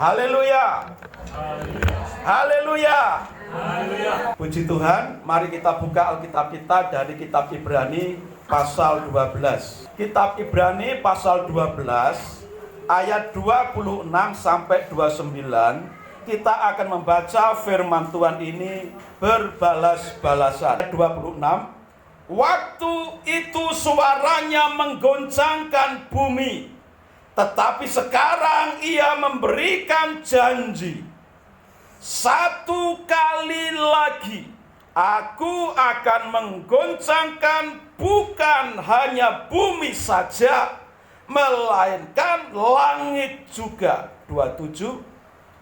Haleluya. Haleluya. Puji Tuhan, mari kita buka Alkitab kita dari kitab Ibrani pasal 12. Kitab Ibrani pasal 12 ayat 26 sampai 29. Kita akan membaca firman Tuhan ini berbalas-balasan. 26. Waktu itu suaranya menggoncangkan bumi, tetapi sekarang ia memberikan janji. Satu kali lagi aku akan menggoncangkan bukan hanya bumi saja, melainkan langit juga. 27.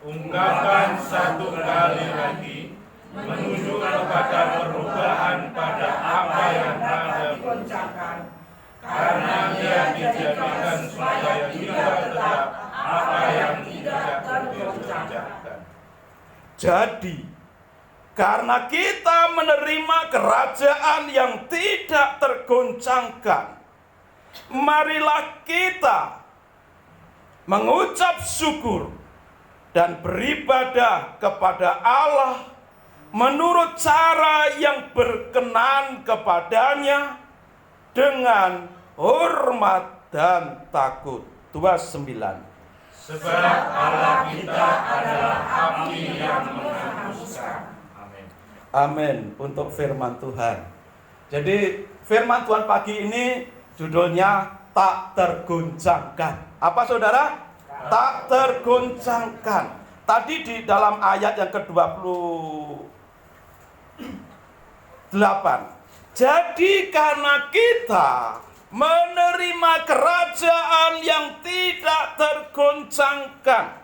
Ungkapkan satu kali lagi, menunjukkan kepada perubahan pada apa yang ada digoncangkan, karena ia dijadikan supaya tidak tetap apa yang tidak tergoncangkan. Jadi, karena kita menerima kerajaan yang tidak tergoncangkan, marilah kita mengucap syukur dan beribadah kepada Allah menurut cara yang berkenan kepadanya dengan hormat dan takut. 29. Sebab Allah kita adalah api yang menghanguskan. Amin. Amin untuk firman Tuhan. Jadi firman Tuhan pagi ini judulnya tak tergoncangkan. Apa saudara? Tak tergoncangkan. Tadi di dalam ayat yang ke-28. Jadi karena kita menerima kerajaan yang tidak tergoncangkan,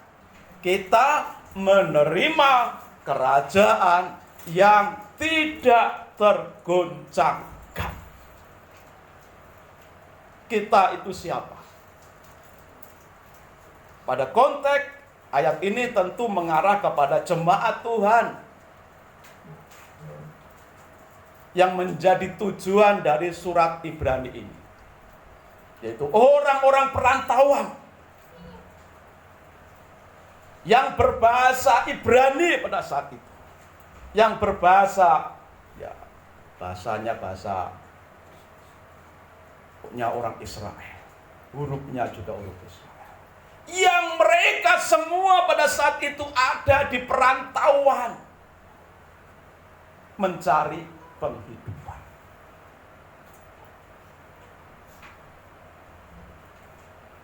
kita menerima kerajaan yang tidak tergoncangkan. Kita itu siapa? Pada konteks ayat ini tentu mengarah kepada jemaat Tuhan yang menjadi tujuan dari surat Ibrani ini, yaitu orang-orang perantauan yang berbahasa Ibrani pada saat itu, yang berbahasa, ya bahasanya bahasa punya orang Israel, hurufnya juga huruf Israel, yang mereka semua pada saat itu ada di perantauan mencari penghidupan.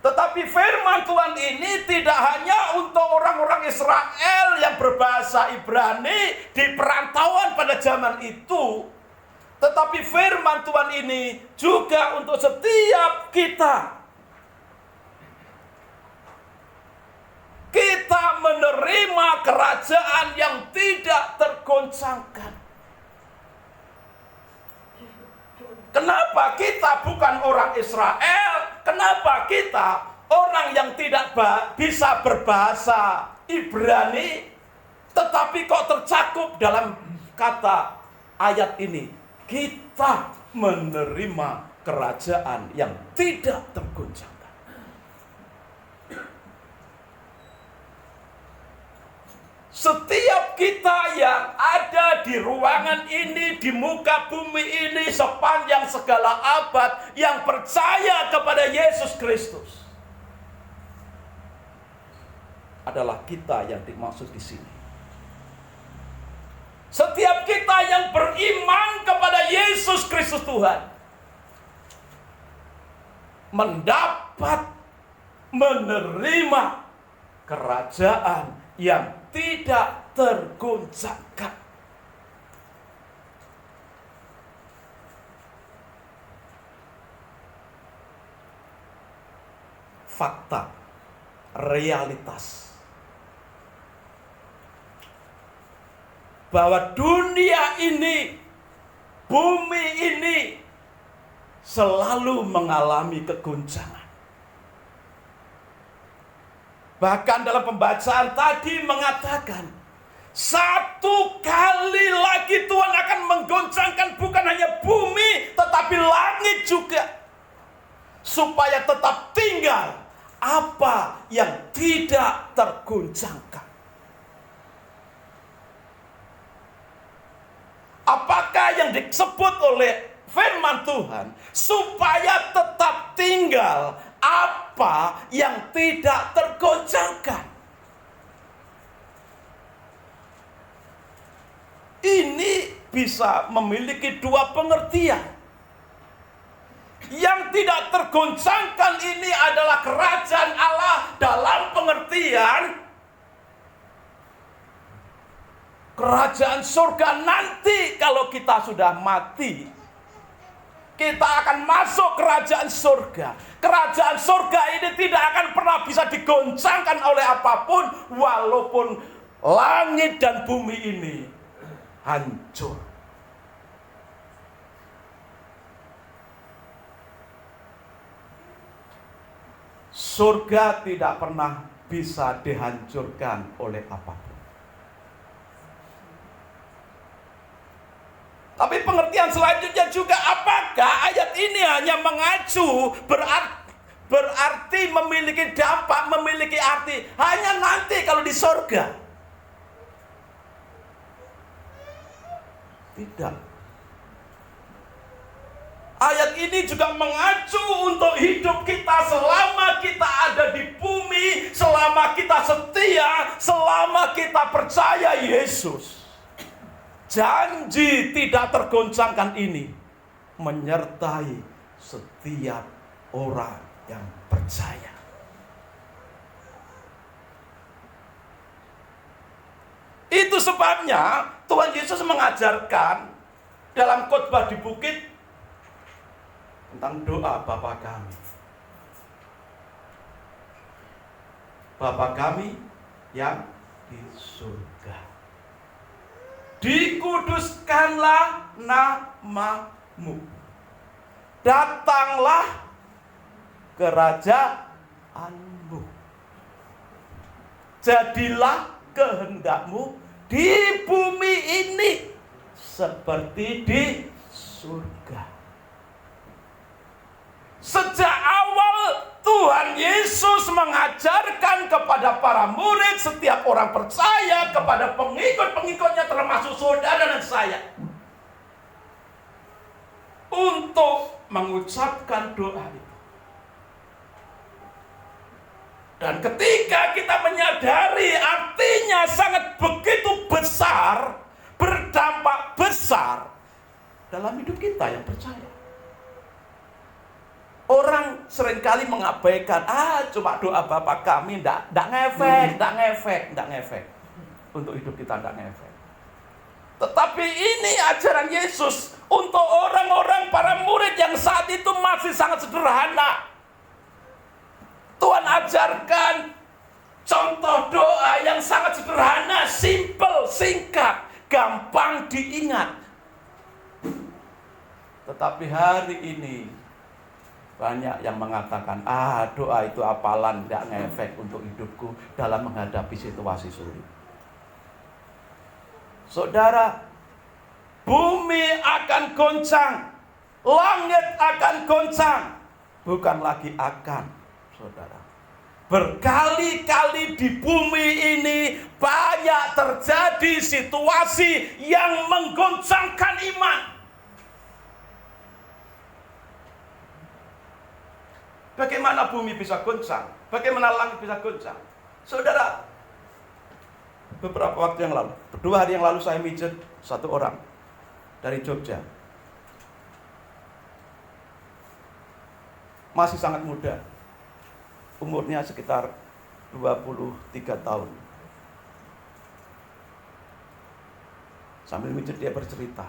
Tetapi firman Tuhan ini tidak hanya untuk orang-orang Israel yang berbahasa Ibrani di perantauan pada zaman itu, tetapi firman Tuhan ini juga untuk setiap kita. Kita menerima kerajaan yang tidak tergoncangkan. Kenapa kita bukan orang Israel? Kenapa kita orang yang tidak bisa berbahasa Ibrani, tetapi kok tercakup dalam kata ayat ini? Kita menerima kerajaan yang tidak tergoncangkan. Setiap kita yang ada di ruangan ini, di muka bumi ini, sepanjang segala abad, yang percaya kepada Yesus Kristus, adalah kita yang dimaksud di sini. Setiap kita yang beriman kepada Yesus Kristus Tuhan, mendapat menerima kerajaan yang tidak tergoncangkan. Fakta, realitas, bahwa dunia ini, bumi ini selalu mengalami kegoncangan. Bahkan dalam pembacaan tadi mengatakan, satu kali lagi Tuhan akan menggoncangkan bukan hanya bumi, tetapi langit juga, supaya tetap tinggal apa yang tidak tergoncangkan? Apakah yang disebut oleh firman Tuhan supaya tetap tinggal apa yang tidak tergoncangkan? Ini bisa memiliki dua pengertian. Yang tidak tergoncangkan ini adalah kerajaan Allah dalam pengertian kerajaan surga nanti. Kalau kita sudah mati, kita akan masuk kerajaan surga. Kerajaan surga ini tidak akan pernah bisa digoncangkan oleh apapun, walaupun langit dan bumi ini hancur. Surga tidak pernah bisa dihancurkan oleh apapun. Tapi pengertian selanjutnya juga, apakah ayat ini hanya mengacu berarti memiliki dampak, memiliki arti hanya nanti kalau di surga? Tidak. Ayat ini juga mengacu untuk hidup kita selama kita ada di bumi, selama kita setia, selama kita percaya Yesus. Janji tidak tergoncangkan ini menyertai setiap orang yang percaya. Itu sebabnya Tuhan Yesus mengajarkan dalam khotbah di bukit tentang doa Bapa kami. Bapa kami yang di surga, dikuduskanlah namamu, datanglah kerajaanmu, jadilah kehendakmu di bumi ini seperti di surga. Sejak awal Tuhan Yesus mengajarkan kepada para murid, setiap orang percaya, kepada pengikut-pengikutnya termasuk saudara dan saya, untuk mengucapkan doa itu. Dan ketika kita menyadari artinya sangat begitu besar, berdampak besar dalam hidup kita yang percaya. Orang seringkali mengabaikan, cuma doa Bapa kami, enggak ngefek. Untuk hidup kita enggak ngefek. Tetapi ini ajaran Yesus untuk orang-orang para murid yang saat itu masih sangat sederhana. Tuhan ajarkan contoh doa yang sangat sederhana, simple, singkat, gampang diingat. Tetapi hari ini banyak yang mengatakan, doa itu apalan, tidak ngefek untuk hidupku dalam menghadapi situasi sulit. Saudara, bumi akan goncang, langit akan goncang, bukan lagi akan, saudara. Berkali-kali di bumi ini banyak terjadi situasi yang menggoncangkan iman. Bagaimana bumi bisa goncang? Bagaimana langit bisa goncang? Saudara, beberapa waktu yang lalu, 2 hari yang lalu saya mijet satu orang dari Jogja. Masih sangat muda. Umurnya sekitar 23 tahun. Sambil mijet dia bercerita,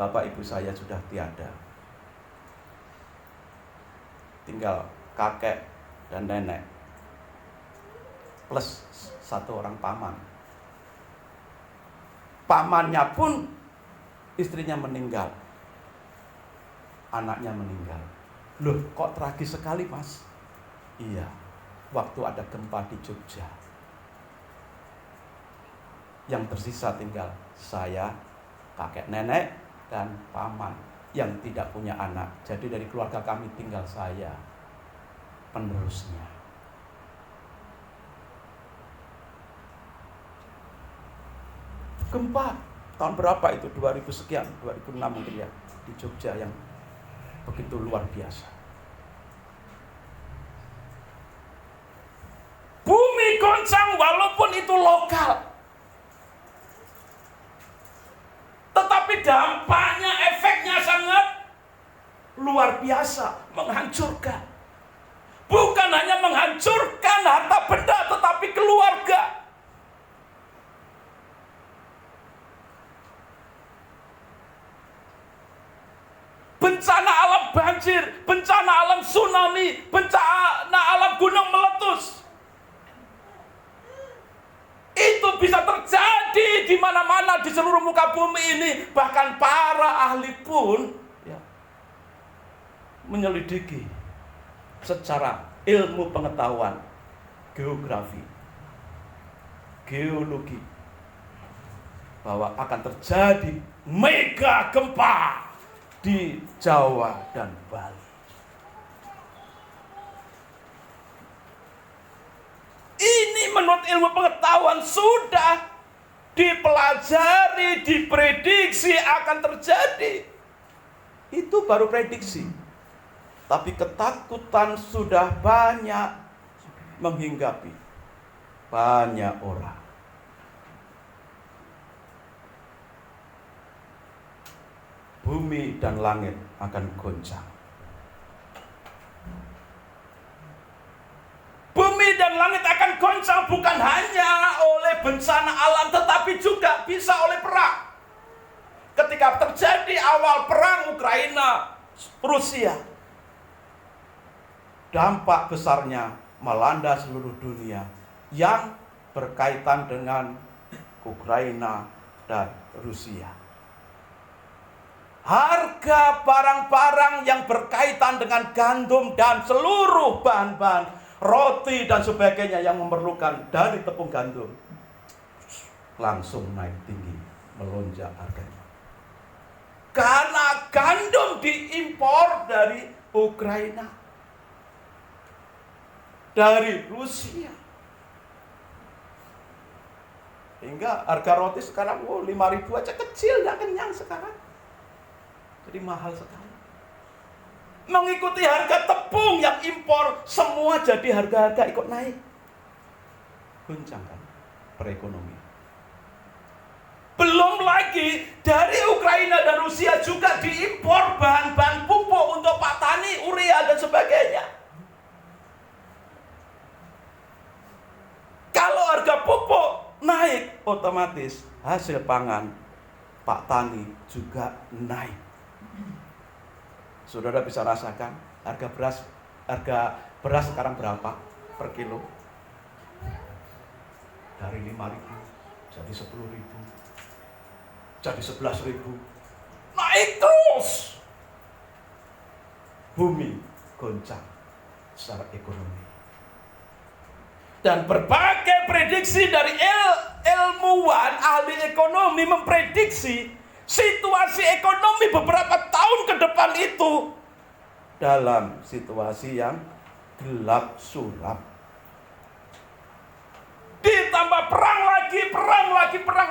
bapak ibu saya sudah tiada. Tinggal kakek dan nenek plus satu orang paman. Pamannya pun istrinya meninggal, anaknya meninggal. Loh, kok tragis sekali, Mas? Iya, waktu ada gempa di Jogja, yang tersisa tinggal saya, kakek nenek, dan paman yang tidak punya anak. Jadi dari keluarga kami tinggal saya. penerusnya. Gempa tahun berapa itu? 2000 sekian, 2006 mungkin ya, di Jogja yang begitu luar biasa. Bumi goncang walaupun itu lokal, tetapi dampaknya, efeknya sangat luar biasa, menghancurkan. Bukan hanya menghancurkan harta benda, tetapi keluarga. Bencana alam banjir, bencana alam tsunami, bencana alam gunung meletus. Itu bisa terjadi di mana-mana di seluruh muka bumi ini. Bahkan para ahli pun ya, menyelidiki secara ilmu pengetahuan, geografi, geologi, bahwa akan terjadi mega gempa di Jawa dan Bali. Ini menurut ilmu pengetahuan sudah dipelajari, diprediksi akan terjadi. Itu baru prediksi. Tapi ketakutan sudah banyak menghinggapi banyak orang. Bumi dan langit akan goncang. Bumi dan langit akan goncang bukan hanya oleh bencana alam, tetapi juga bisa oleh perang. Ketika terjadi awal perang Ukraina, Rusia, dampak besarnya melanda seluruh dunia yang berkaitan dengan Ukraina dan Rusia. Harga barang-barang yang berkaitan dengan gandum dan seluruh bahan-bahan roti dan sebagainya yang memerlukan dari tepung gandum langsung naik tinggi, melonjak harganya. Karena gandum diimpor dari Ukraina, dari Rusia. Hingga harga roti sekarang 5.000 aja kecil, nggak kenyang sekarang. Jadi mahal sekali. Mengikuti harga tepung yang impor, semua jadi harga-harga ikut naik. Goncang kan perekonomian. Belum lagi dari Ukraina dan Rusia juga diimpor bahan-bahan pupuk untuk petani, urea dan sebagainya. Kalau harga pupuk naik, otomatis hasil pangan Pak Tani juga naik. Saudara bisa rasakan harga beras sekarang berapa per kilo? Dari 5.000 jadi 10.000, jadi 11.000, naik terus. Bumi goncang secara ekonomi. Dan berbagai prediksi dari ilmuwan, ahli ekonomi memprediksi situasi ekonomi beberapa tahun ke depan itu dalam situasi yang gelap suram. Ditambah perang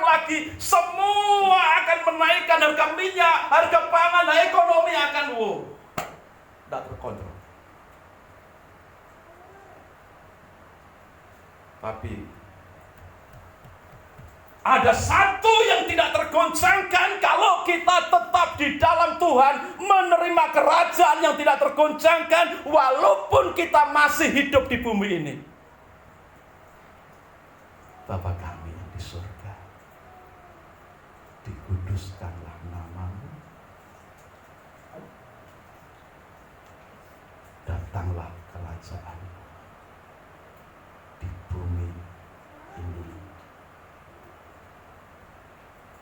lagi, semua akan menaikkan harga minyak, harga pangan, dan ekonomi akan tidak terkontrol. Tapi ada satu yang tidak tergoncangkan kalau kita tetap di dalam Tuhan, menerima kerajaan yang tidak tergoncangkan walaupun kita masih hidup di bumi ini. Bapa kami yang di surga, dikuduskanlah nama-Mu, datanglah kerajaan-Mu di bumi ini,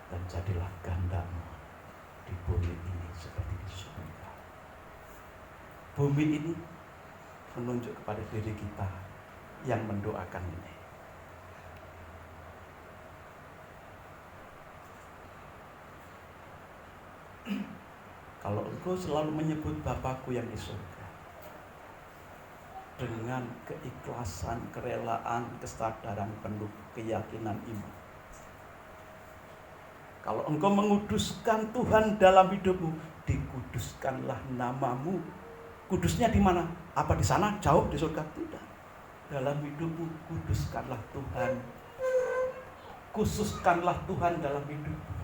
dan jadilah kehendak-Mu di bumi ini seperti di surga. Bumi ini menunjuk kepada diri kita yang mendoakan ini. Kalau engkau selalu menyebut Bapakku yang di surga, dengan keikhlasan, kerelaan, kesadaran penuh, keyakinan iman. Kalau engkau menguduskan Tuhan dalam hidupmu, dikuduskanlah namamu. Kudusnya di mana? Apa di sana jauh di surga? Tidak. Dalam hidupmu kuduskanlah Tuhan. Khususkanlah Tuhan dalam hidupmu.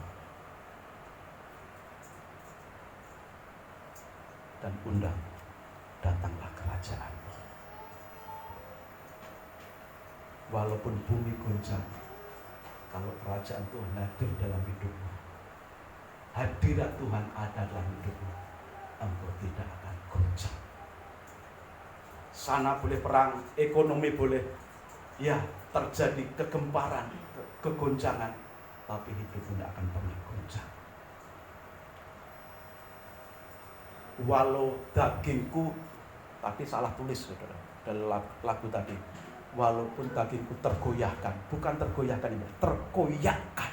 Dan undang, datanglah kerajaan-Mu. Walaupun bumi goncang, kalau kerajaan Tuhan hadir dalam hidupmu, hadirat Tuhan ada dalam hidupmu, engkau tidak akan goncang. Sana boleh perang, ekonomi boleh, ya terjadi kegemparan, kegoncangan, tapi hidupmu tidak akan pernah goncang. Walau dagingku, tadi salah tulis saudara, dalam lagu tadi, walaupun dagingku tergoyahkan, bukan tergoyahkan ini, terkoyakkan,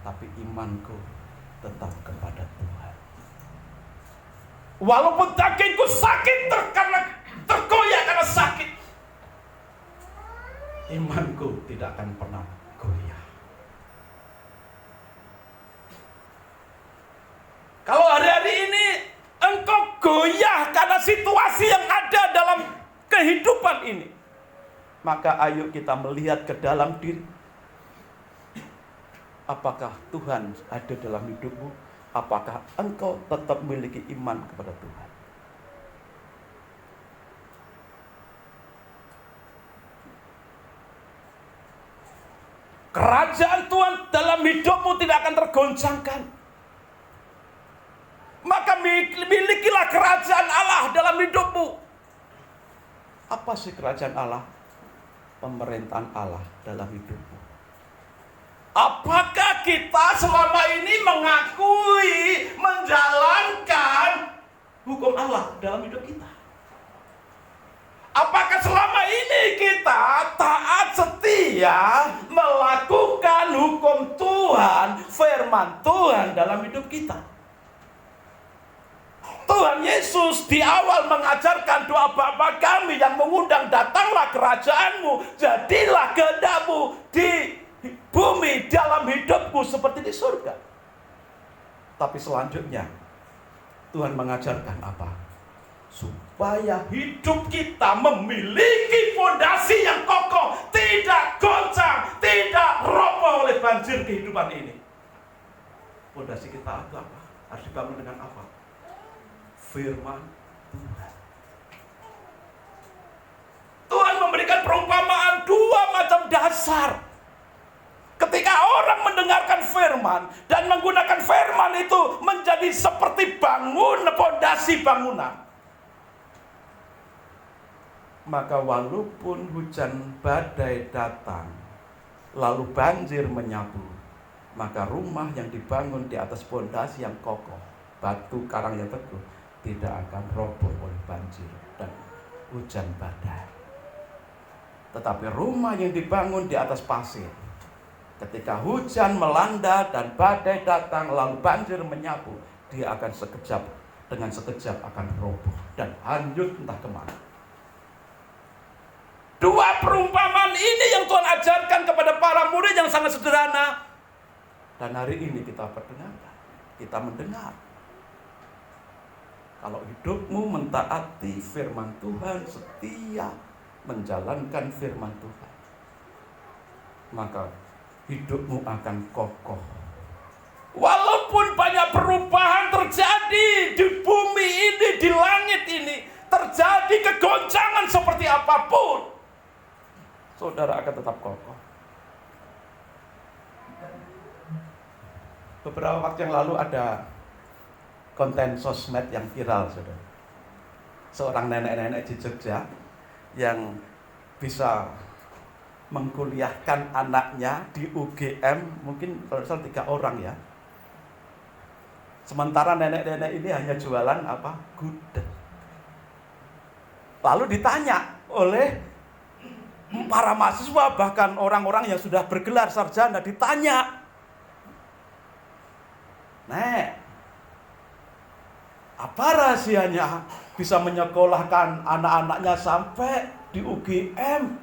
tapi imanku tetap kepada Tuhan. Walaupun dagingku sakit karena tergoyah karena sakit, imanku tidak akan pernah goyah. Kalau hari-hari ini engkau goyah karena situasi yang ada dalam kehidupan ini, maka ayo kita melihat ke dalam diri. Apakah Tuhan ada dalam hidupmu? Apakah engkau tetap memiliki iman kepada Tuhan? Kerajaan Tuhan dalam hidupmu tidak akan tergoncangkan. Maka milikilah kerajaan Allah dalam hidupmu. Apa sih kerajaan Allah? Pemerintahan Allah dalam hidupmu. Apakah kita selama ini mengakui, menjalankan hukum Allah dalam hidup kita? Apakah selama ini kita taat setia melakukan hukum Tuhan, firman Tuhan dalam hidup kita? Tuhan Yesus di awal mengajarkan doa Bapa kami yang mengundang, datanglah kerajaan-Mu, jadilah kehendak-Mu di bumi dalam hidupku seperti di surga. Tapi selanjutnya Tuhan mengajarkan apa? Supaya hidup kita memiliki fondasi yang kokoh, tidak goncang, tidak roboh oleh banjir kehidupan ini. Fondasi kita itu apa? Harus dibangun dengan apa? Firman Tuhan. Tuhan memberikan perumpamaan dua macam dasar. Ketika orang mendengarkan firman dan menggunakan firman itu menjadi seperti fondasi bangunan, maka walaupun hujan badai datang lalu banjir menyapu, maka rumah yang dibangun di atas fondasi yang kokoh, batu karang yang teguh, tidak akan roboh oleh banjir dan hujan badai. Tetapi rumah yang dibangun di atas pasir, ketika hujan melanda dan badai datang lalu banjir menyapu, dia akan dengan sekejap akan roboh dan hanyut entah kemana. Dua perumpamaan ini yang Tuhan ajarkan kepada para murid yang sangat sederhana. Dan hari ini kita perdengarkan, kita mendengar. Kalau hidupmu mentaati firman Tuhan, setia menjalankan firman Tuhan, maka hidupmu akan kokoh. Walaupun banyak perubahan terjadi di bumi ini, di langit ini, terjadi kegoncangan seperti apapun, saudara akan tetap kokoh. Beberapa waktu yang lalu ada konten sosmed yang viral, saudara. Seorang nenek-nenek di Jogja yang bisa mengkuliahkan anaknya di UGM, mungkin kalau 3 orang ya. Sementara nenek-nenek ini hanya jualan apa? Gudeg. Lalu ditanya oleh para mahasiswa, bahkan orang-orang yang sudah bergelar sarjana, ditanya, "Nek, Apa rahasianya bisa menyekolahkan anak-anaknya sampai di UGM?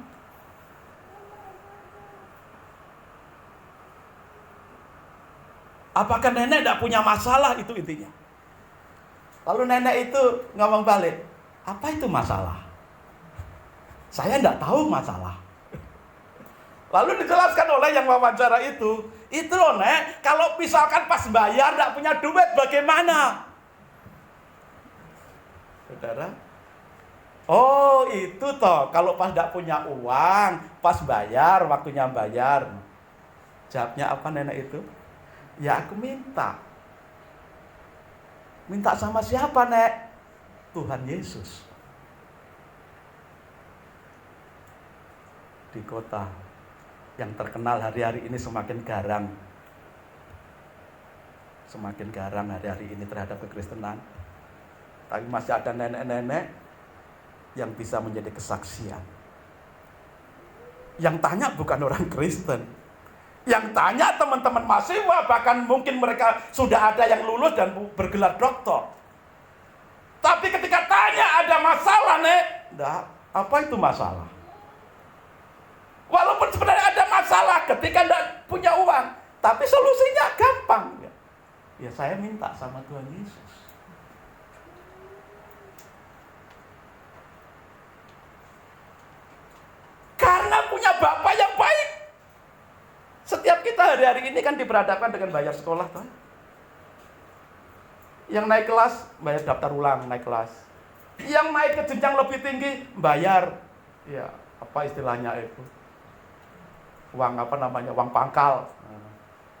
Apakah nenek tidak punya masalah? Itu intinya. Lalu nenek itu ngomong balik, apa itu masalah? Saya tidak tahu masalah. Lalu dijelaskan oleh yang wawancara itu loh Nek, kalau misalkan pas bayar tidak punya duit bagaimana? Saudara, oh itu toh, kalau pas tidak punya uang, pas bayar, waktunya bayar. Jawabnya apa nenek itu? Ya aku minta. Minta sama siapa Nek? Tuhan Yesus. Di kota yang terkenal hari-hari ini semakin garang. Semakin garang hari-hari ini terhadap kekristenan. Tapi masih ada nenek-nenek yang bisa menjadi kesaksian. Yang tanya bukan orang Kristen. Yang tanya teman-teman mahasiswa, bahkan mungkin mereka sudah ada yang lulus dan bergelar doktor. Tapi ketika tanya ada masalah Nek, enggak, apa itu masalah? Walaupun sebenarnya ada masalah ketika tidak punya uang, tapi solusinya gampang. Ya saya minta sama Tuhan Yesus. Karena punya Bapa yang baik. Setiap kita hari-hari ini kan diperhadapkan dengan bayar sekolah, toh. Yang naik kelas, bayar daftar ulang, naik kelas. Yang naik ke jenjang lebih tinggi, bayar, ya apa istilahnya itu? Uang apa namanya? Uang pangkal.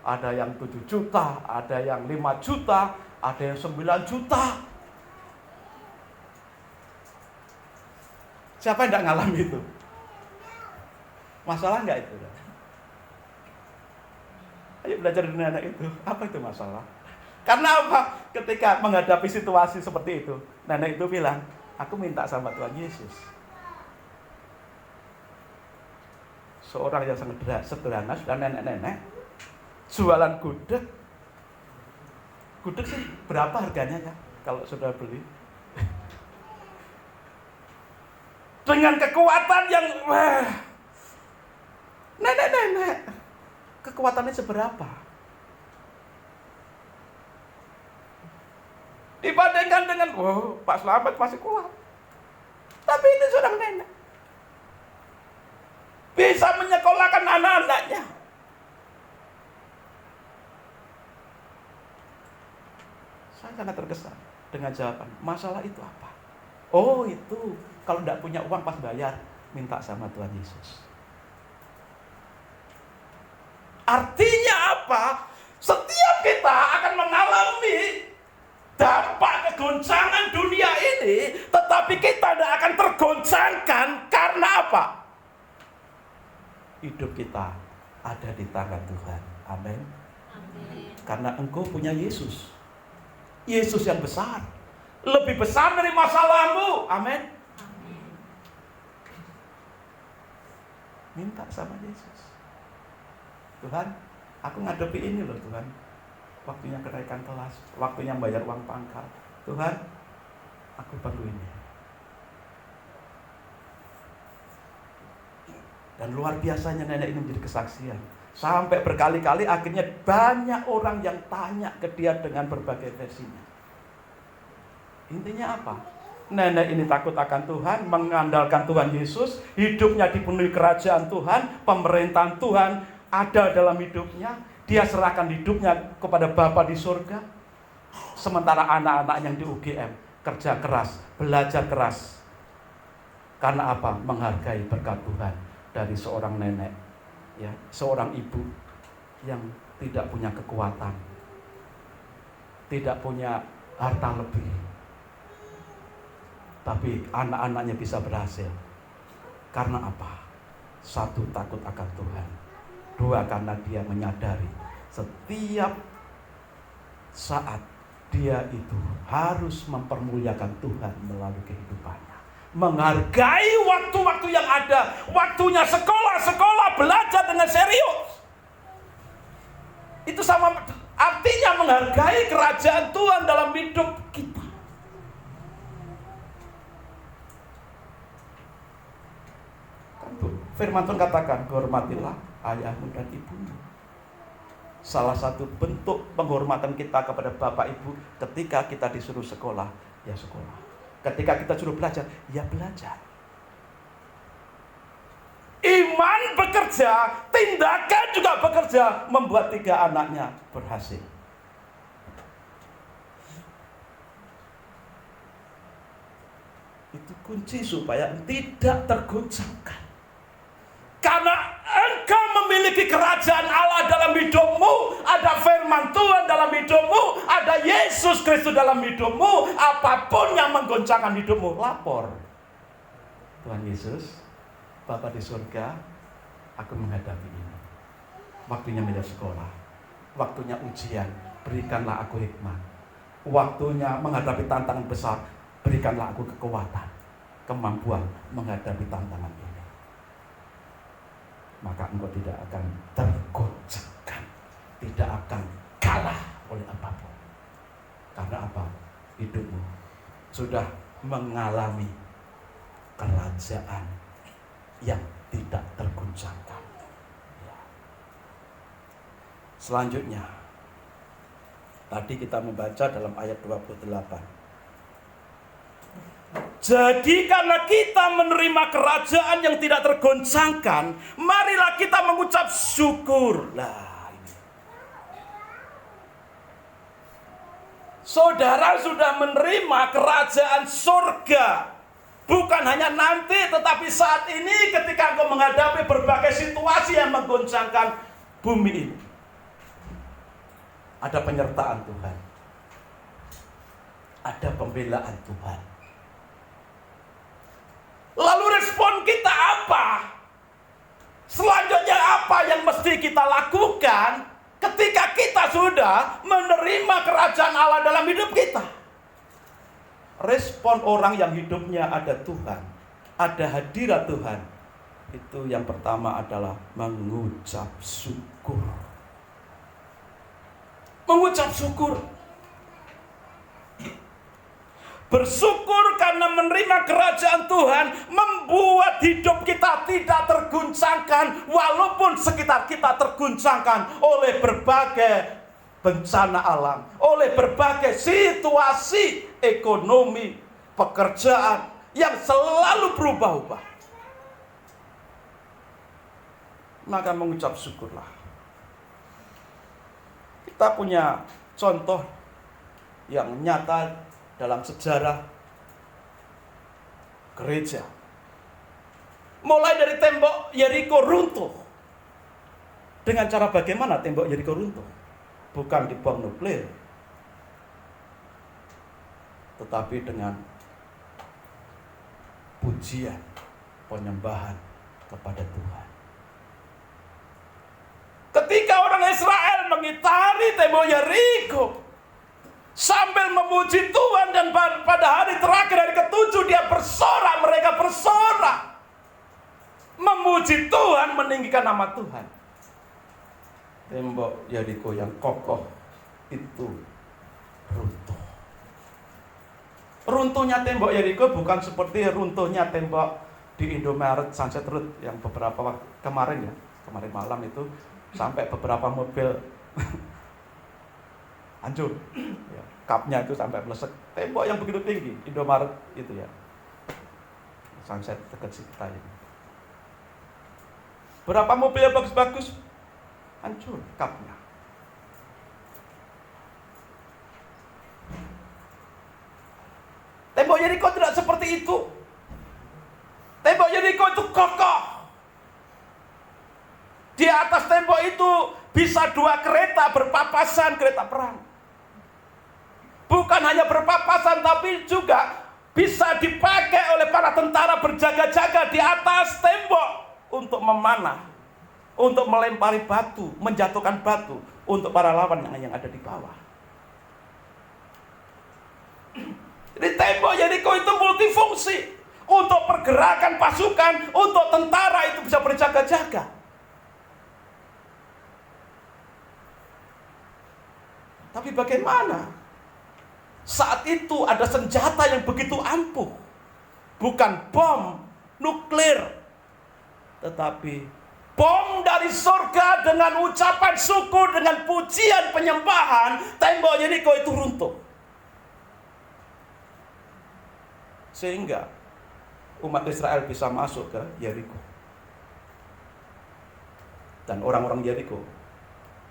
Ada yang 7 juta, ada yang 5 juta, ada yang 9 juta. Siapa yang tidak ngalami itu? Masalah enggak itu? Ayo belajar dari nenek itu. Apa itu masalah? Karena apa? Ketika menghadapi situasi seperti itu, nenek itu bilang, aku minta sama Tuhan Yesus. Seorang yang sangat sederhana, sudah nenek-nenek, jualan gudeg. Gudeg sih berapa harganya ya kalau sudah beli? Dengan kekuatan yang nenek-nenek, kekuatannya seberapa? Dibandingkan dengan, Pak Slamet masih kuat. Tapi ini seorang nenek. Bisa menyekolahkan anak-anaknya. Saya sangat terkesan dengan jawaban. Masalah itu apa? Oh itu, kalau tidak punya uang pas bayar, minta sama Tuhan Yesus. Artinya apa? Setiap kita akan mengalami dampak kegoncangan dunia ini, tetapi kita tidak akan tergoncangkan karena apa? Hidup kita ada di tangan Tuhan. Amin. Karena engkau punya Yesus. Yesus yang besar. Lebih besar dari masalahmu. Amin. Minta sama Yesus. Tuhan, aku ngadepi ini loh Tuhan. Waktunya kenaikan kelas, waktunya bayar uang pangkal. Tuhan, aku perlu ini. Dan luar biasanya nenek ini menjadi kesaksian. Sampai berkali-kali akhirnya banyak orang yang tanya ke dia dengan berbagai versinya. Intinya apa? Nenek ini takut akan Tuhan, mengandalkan Tuhan Yesus, hidupnya dipenuhi kerajaan Tuhan, pemerintahan Tuhan ada dalam hidupnya. Dia serahkan hidupnya kepada Bapa di surga. Sementara anak-anak yang di UGM kerja keras, belajar keras. Karena apa? Menghargai berkat Tuhan dari seorang nenek, ya, seorang ibu yang tidak punya kekuatan, tidak punya harta lebih, tapi anak-anaknya bisa berhasil. Karena apa? Satu, takut akan Tuhan. Dua, karena dia menyadari setiap saat dia itu harus mempermuliakan Tuhan melalui kehidupannya. Menghargai waktu-waktu yang ada. Waktunya sekolah, belajar dengan serius. Itu sama artinya menghargai kerajaan Tuhan dalam hidup kita. Firman Tuhan katakan, hormatilah ayahmu dan ibumu. Salah satu bentuk penghormatan kita kepada Bapak Ibu ketika kita disuruh sekolah, ya sekolah. Ketika kita suruh belajar, ya belajar. Iman bekerja, tindakan juga bekerja, membuat 3 anaknya berhasil. Itu kunci supaya tidak tergoncangkan. Karena engkau memiliki kerajaan Allah dalam hidupmu, ada firman Tuhan dalam hidupmu, ada Yesus Kristus dalam hidupmu. Apapun yang menggoncangkan hidupmu, lapor. Tuhan Yesus, Bapa di surga, aku menghadapi ini. Waktunya milih sekolah, waktunya ujian, berikanlah aku hikmat. Waktunya menghadapi tantangan besar, berikanlah aku kekuatan, kemampuan menghadapi tantangan ini. Maka engkau tidak akan tergoncangkan, tidak akan kalah oleh apapun. Karena apa? Hidupmu sudah mengalami kerajaan yang tidak tergoncangkan. Selanjutnya, tadi kita membaca dalam ayat 28. Jadi karena kita menerima kerajaan yang tidak tergoncangkan, marilah kita mengucap syukur. Nah, ini. Saudara sudah menerima kerajaan surga. Bukan hanya nanti, tetapi saat ini ketika engkau menghadapi berbagai situasi yang menggoncangkan bumi ini. Ada penyertaan Tuhan. Ada pembelaan Tuhan. Lalu respon kita apa? Selanjutnya apa yang mesti kita lakukan ketika kita sudah menerima kerajaan Allah dalam hidup kita? Respon orang yang hidupnya ada Tuhan, ada hadirat Tuhan, itu yang pertama adalah mengucap syukur. Mengucap syukur. Bersyukur karena menerima kerajaan Tuhan membuat hidup kita tidak terguncangkan, walaupun sekitar kita terguncangkan oleh berbagai bencana alam, oleh berbagai situasi ekonomi, pekerjaan yang selalu berubah-ubah. Maka mengucap syukurlah. Kita punya contoh yang nyata dalam sejarah gereja. Mulai dari tembok Yeriko runtuh. Dengan cara bagaimana tembok Yeriko runtuh? Bukan dibom nuklir, tetapi dengan pujian, penyembahan kepada Tuhan. Ketika orang Israel mengitari tembok Yeriko sambil memuji Tuhan, dan pada hari terakhir, hari ke-7, dia bersorak, mereka bersorak memuji Tuhan, meninggikan nama Tuhan. Tembok Yeriko yang kokoh itu runtuh. Runtuhnya tembok Yeriko bukan seperti runtuhnya tembok di Indomaret Sunset Road yang beberapa waktu kemarin malam itu sampai beberapa mobil hancur. Ya, kapnya itu sampai melesek. Tembok yang begitu tinggi, Indomaret itu ya. Sunset dekat Cipta ini. Berapa mobil yang bagus-bagus hancur kapnya. Tembok Yeriko tidak seperti itu. Tembok Yeriko itu kokoh. Di atas tembok itu bisa 2 kereta berpapasan, kereta perang. Bukan hanya berpapasan, tapi juga bisa dipakai oleh para tentara berjaga-jaga di atas tembok untuk memanah, untuk melempari batu, menjatuhkan batu untuk para lawan yang ada di bawah. Jadi tembok Yeriko itu multifungsi. Untuk pergerakan pasukan, untuk tentara itu bisa berjaga-jaga. Tapi bagaimana? Saat itu ada senjata yang begitu ampuh. Bukan bom nuklir. Tetapi bom dari surga dengan ucapan syukur, dengan pujian penyembahan, tembok Yeriko itu runtuh. Sehingga umat Israel bisa masuk ke Yeriko. Dan orang-orang Yeriko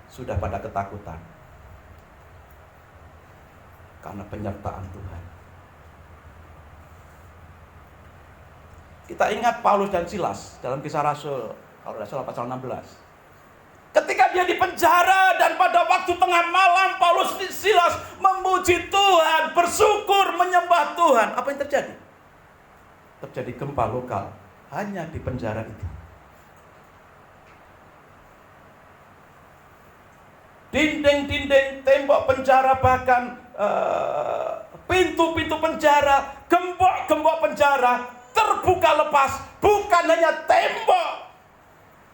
sudah pada ketakutan karena penyertaan Tuhan. Kita ingat Paulus dan Silas dalam Kisah Rasul, kalau tidak salah pasal 16. Ketika dia di penjara dan pada waktu tengah malam Paulus dan Silas memuji Tuhan, bersyukur, menyembah Tuhan. Apa yang terjadi? Terjadi gempa lokal hanya di penjara itu. Dinding-dinding, tembok penjara, bahkan pintu-pintu penjara, gembok-gembok penjara terbuka lepas. Bukan hanya tembok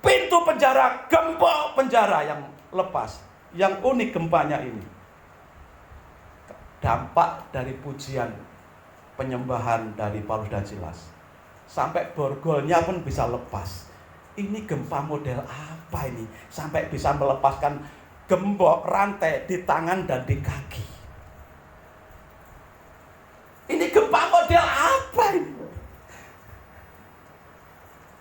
pintu penjara, gembok penjara yang lepas. Yang unik gempanya ini, dampak dari pujian penyembahan dari Paulus dan Silas. Sampai borgolnya pun bisa lepas. Ini gempa model apa ini? Sampai bisa melepaskan gembok rantai di tangan dan di kaki. Ini gempa model apa ini?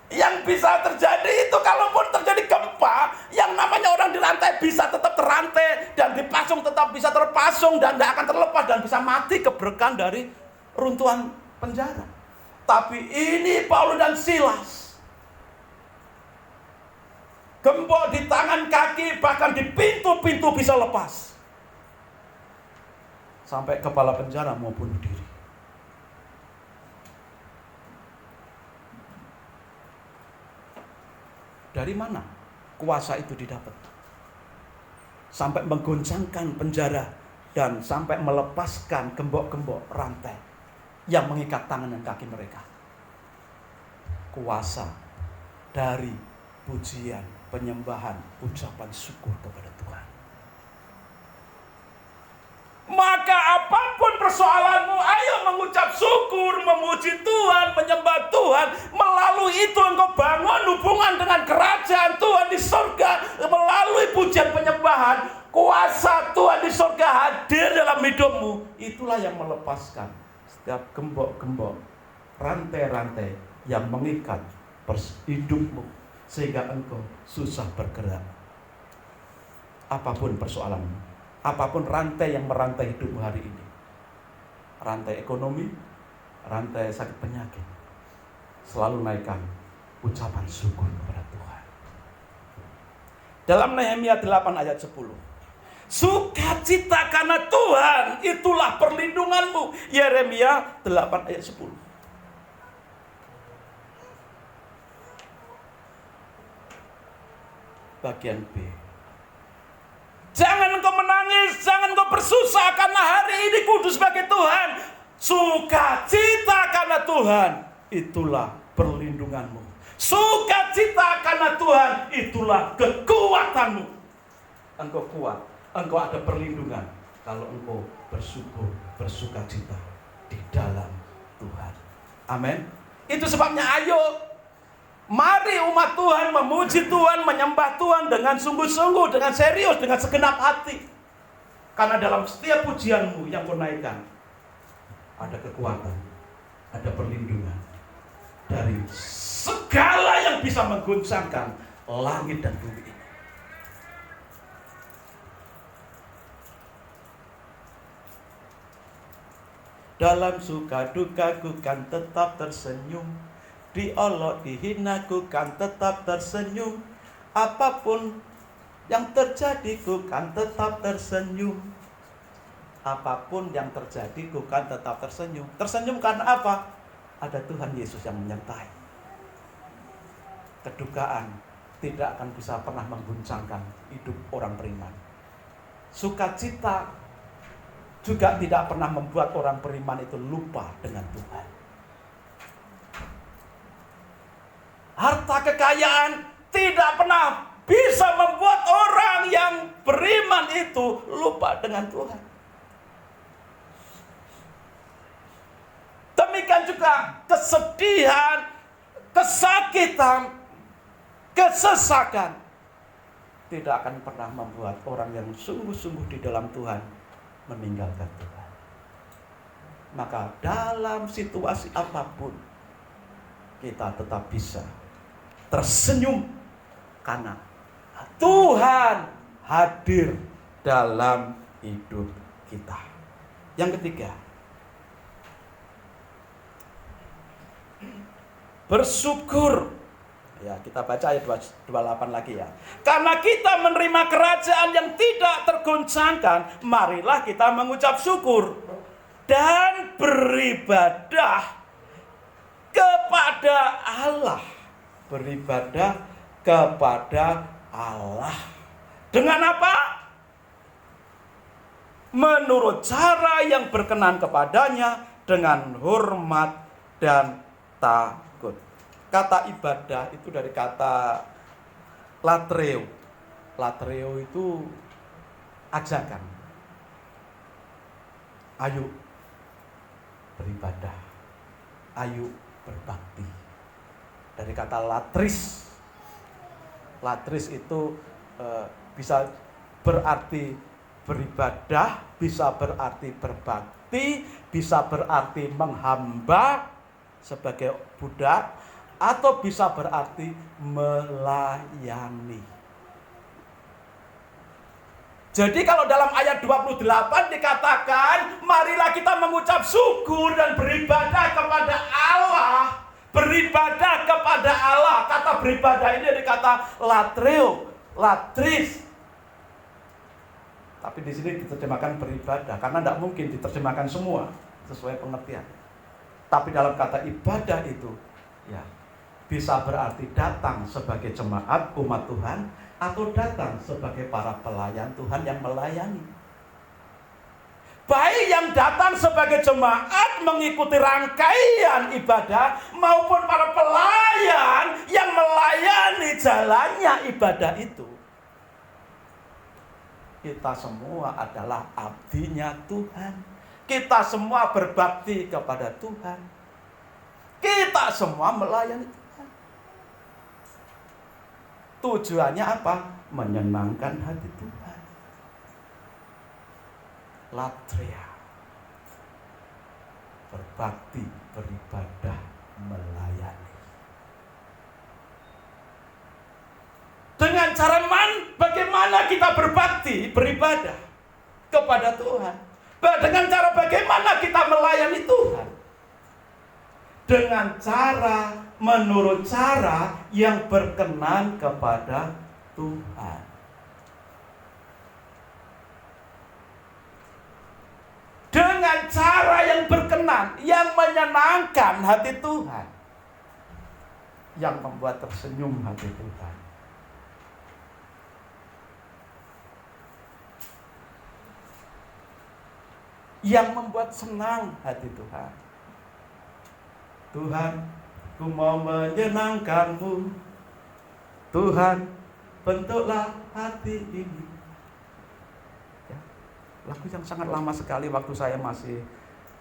Yang bisa terjadi itu, kalaupun terjadi gempa, yang namanya orang dirantai bisa tetap terantai, dan dipasung tetap bisa terpasung, dan tidak akan terlepas, dan bisa mati keberkahan dari runtuhan penjara. Tapi ini Paulus dan Silas, gembok di tangan, kaki, bahkan di pintu-pintu bisa lepas. Sampai kepala penjara mau bunuh diri. Dari mana kuasa itu didapat? Sampai menggoncangkan penjara dan sampai melepaskan gembok-gembok rantai yang mengikat tangan dan kaki mereka. Kuasa dari pujian, penyembahan, ucapan syukur kepada Tuhan. Maka apapun persoalanmu, ayo mengucap syukur, memuji Tuhan, menyembah Tuhan. Melalui itu engkau bangun hubungan dengan kerajaan Tuhan di surga. Melalui pujian penyembahan, kuasa Tuhan di surga hadir dalam hidupmu. Itulah yang melepaskan setiap gembok-gembok, rantai-rantai yang mengikat hidupmu, sehingga engkau susah bergerak. Apapun persoalanmu, apapun rantai yang merantai hidupmu hari ini, rantai ekonomi, rantai sakit penyakit, selalu naikkan ucapan syukur kepada Tuhan. Dalam Nehemia 8 ayat 10, sukacita karena Tuhan itulah perlindunganmu. Yeremia 8 ayat 10. Bagian B. Jangan engkau menangis, jangan engkau bersusah karena hari ini kudus bagi Tuhan. Sukacita karena Tuhan, itulah perlindunganmu. Sukacita karena Tuhan, itulah kekuatanmu. Engkau kuat, engkau ada perlindungan kalau engkau bersyukur, bersukacita di dalam Tuhan. Amin. Itu sebabnya ayo, mari umat Tuhan memuji Tuhan, menyembah Tuhan dengan sungguh-sungguh, dengan serius, dengan segenap hati. Karena dalam setiap pujianmu yang kau naikkan, ada kekuatan, ada perlindungan dari segala yang bisa mengguncangkan langit dan bumi ini. Dalam suka dukaku kan tetap tersenyum, diolok dihina ku kan tetap tersenyum. Apapun yang terjadi ku kan tetap tersenyum. Apapun yang terjadi ku kan tetap tersenyum. Tersenyum karena apa? Ada Tuhan Yesus yang menyertai. Kedukaan tidak akan bisa pernah mengguncangkan hidup orang beriman. Sukacita juga tidak pernah membuat orang beriman itu lupa dengan Tuhan. Harta kekayaan tidak pernah bisa membuat orang yang beriman itu lupa dengan Tuhan. Demikian juga kesedihan, kesakitan, kesesakan tidak akan pernah membuat orang yang sungguh-sungguh di dalam Tuhan meninggalkan Tuhan. Maka dalam situasi apapun kita tetap bisa tersenyum karena Tuhan hadir dalam hidup kita. Yang ketiga, bersyukur. Ya, kita baca ayat 28 lagi ya. Karena kita menerima kerajaan yang tidak tergoncangkan, marilah kita mengucap syukur dan beribadah kepada Allah. Beribadah kepada Allah. Dengan apa? Menurut cara yang berkenan kepadanya, dengan hormat dan takut. Kata ibadah itu dari kata latreo. Latreo itu ajakan. Ayo beribadah. Ayo berbakti. Dari kata latris. Latris itu bisa berarti beribadah, bisa berarti berbakti, bisa berarti menghamba sebagai budak, atau bisa berarti melayani. Jadi kalau dalam ayat 28 dikatakan, marilah kita mengucap syukur dan beribadah kepada Allah. Beribadah kepada Allah. Kata beribadah ini dari kata latreo, latris. Tapi di sini diterjemahkan beribadah karena tidak mungkin diterjemahkan semua sesuai pengertian. Tapi dalam kata ibadah itu, ya, bisa berarti datang sebagai jemaat umat Tuhan atau datang sebagai para pelayan Tuhan yang melayani. Baik yang datang sebagai jemaat mengikuti rangkaian ibadah maupun para pelayan yang melayani jalannya ibadah itu. Kita semua adalah abdinya Tuhan. Kita semua berbakti kepada Tuhan. Kita semua melayani Tuhan. Tujuannya apa? Menyenangkan hati Tuhan. Latria. Berbakti, beribadah, melayani. Dengan cara bagaimana kita berbakti, beribadah kepada Tuhan? Dengan cara bagaimana kita melayani Tuhan? Dengan cara, menurut cara yang berkenan kepada Tuhan. Dengan cara yang berkenan, yang menyenangkan hati Tuhan. Yang membuat tersenyum hati Tuhan. Yang membuat senang hati Tuhan. Tuhan, ku mau menyenangkan-Mu. Tuhan, bentuklah hati ini. Ya, lagu yang sangat lama sekali waktu saya masih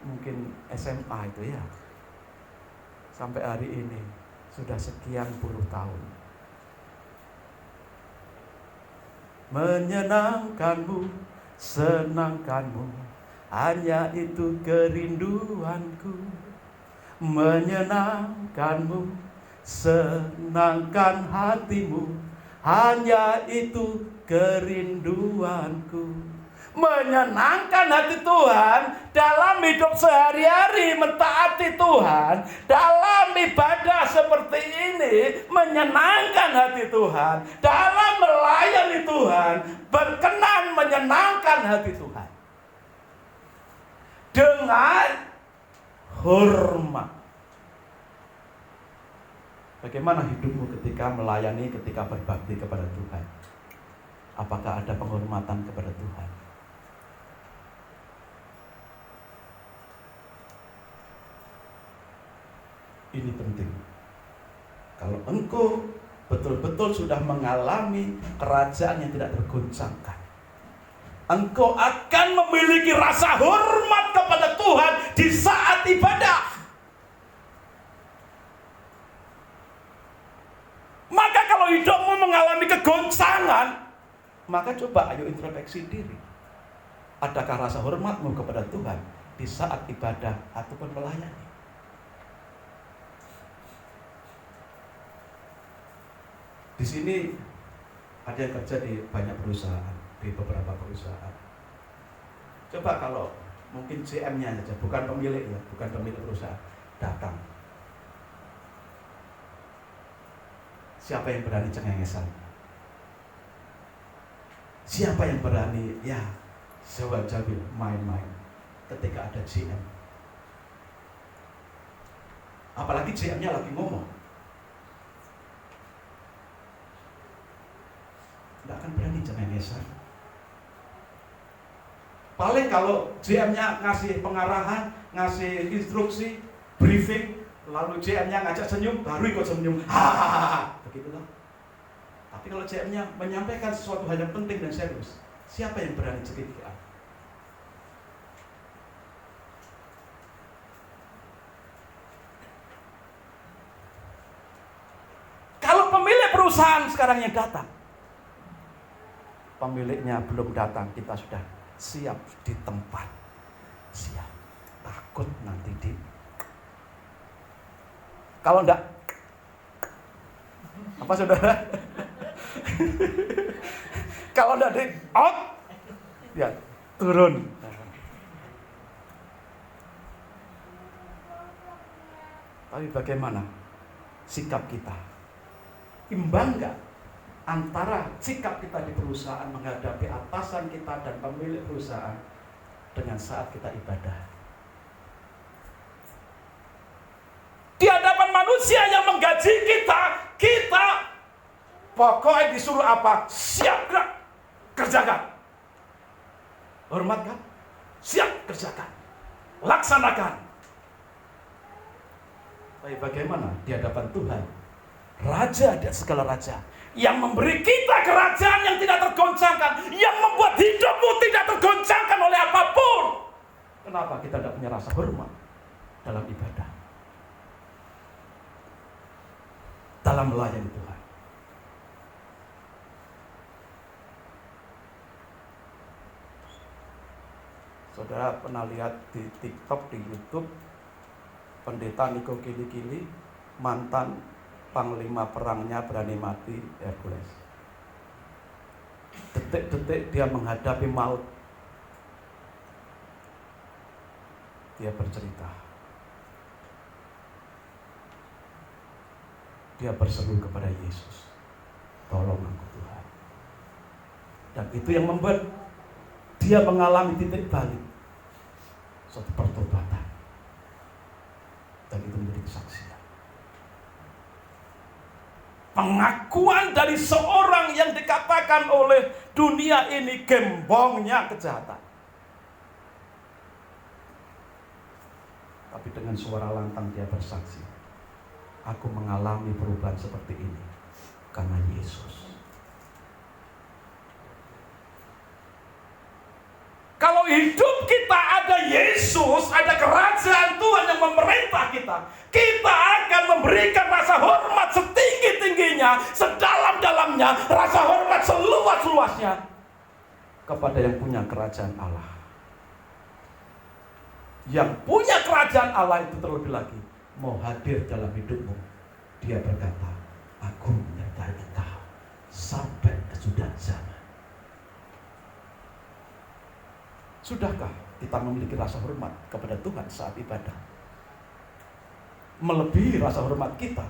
mungkin SMA itu ya. Sampai hari ini sudah sekian puluh tahun. Menyenangkan-Mu, senangkan-Mu. Hanya itu kerinduanku, menyenangkan-Mu, senangkan hati-Mu. Hanya itu kerinduanku. Menyenangkan hati Tuhan dalam hidup sehari-hari, mentaati Tuhan. Dalam ibadah seperti ini, menyenangkan hati Tuhan. Dalam melayani Tuhan, berkenan menyenangkan hati Tuhan. Dengan hormat. Bagaimana hidupmu ketika melayani, ketika berbakti kepada Tuhan? Apakah ada penghormatan kepada Tuhan? Ini penting. Kalau engkau betul-betul sudah mengalami kerajaan yang tidak tergoncangkan, engkau akan memiliki rasa hormat kepada Tuhan di saat ibadah. Maka kalau hidupmu mengalami kegoncangan, maka coba ayo introspeksi diri. Adakah rasa hormatmu kepada Tuhan di saat ibadah ataupun melayani? Di sini ada yang kerja di banyak perusahaan, di beberapa perusahaan. Coba kalau mungkin GM-nya saja, bukan pemilik ya, bukan pemilik perusahaan, datang. Siapa yang berani cengengesan? Siapa yang berani ya jawab-jawab main-main ketika ada GM? Apalagi GM-nya lagi ngomong. Tidak akan berani cengengesan. Paling kalau GM-nya ngasih pengarahan, ngasih instruksi, briefing, lalu GM-nya ngajak senyum, baru ikut senyum. Hahaha, begitulah. Tapi kalau GM-nya menyampaikan sesuatu hal yang penting dan serius, siapa yang berani cekikikan? Kalau pemilik perusahaan sekarang yang datang, pemiliknya belum datang, kita sudah siap di tempat, siap, takut nanti kalau enggak, apa saudara? Kalau enggak di out, ya turun. Tapi bagaimana sikap kita? Imbang enggak antara sikap kita di perusahaan menghadapi atasan kita dan pemilik perusahaan dengan saat kita ibadah? Di hadapan manusia yang menggaji kita pokoknya disuruh apa? Siap gerak, kerjakan. Hormat kan? Siap, kerjakan. Laksanakan. Tapi bagaimana di hadapan Tuhan? Raja dan segala raja yang memberi kita kerajaan yang tidak tergoncangkan, yang membuat hidupmu tidak tergoncangkan oleh apapun. Kenapa kita tidak punya rasa hormat dalam ibadah, dalam melayani Tuhan? Saudara pernah lihat di TikTok, di YouTube, pendeta Niko Kili-Kili, mantan panglima perangnya berani mati, Hercules. Detik-detik dia menghadapi maut, dia bercerita. Dia berseru kepada Yesus, tolong aku Tuhan. Dan itu yang membuat dia mengalami titik balik, suatu pertobatan. Dan itu menjadi kesaksian. Pengakuan dari seorang yang dikatakan oleh dunia ini gembongnya kejahatan. Tapi dengan suara lantang dia bersaksi, aku mengalami perubahan seperti ini karena Yesus. Kalau hidup kita ada Yesus, ada kerajaan Tuhan yang memerintah kita, kita akan memberikan rasa hormat setinggi-tingginya, sedalam-dalamnya, rasa hormat seluas-luasnya kepada yang punya kerajaan Allah. Yang punya kerajaan Allah itu terlebih lagi mau hadir dalam hidupmu. Dia berkata, aku menyertai engkau sampai kesudahan zaman. Sudahkah kita memiliki rasa hormat kepada Tuhan saat ibadah? Melebihi rasa hormat kita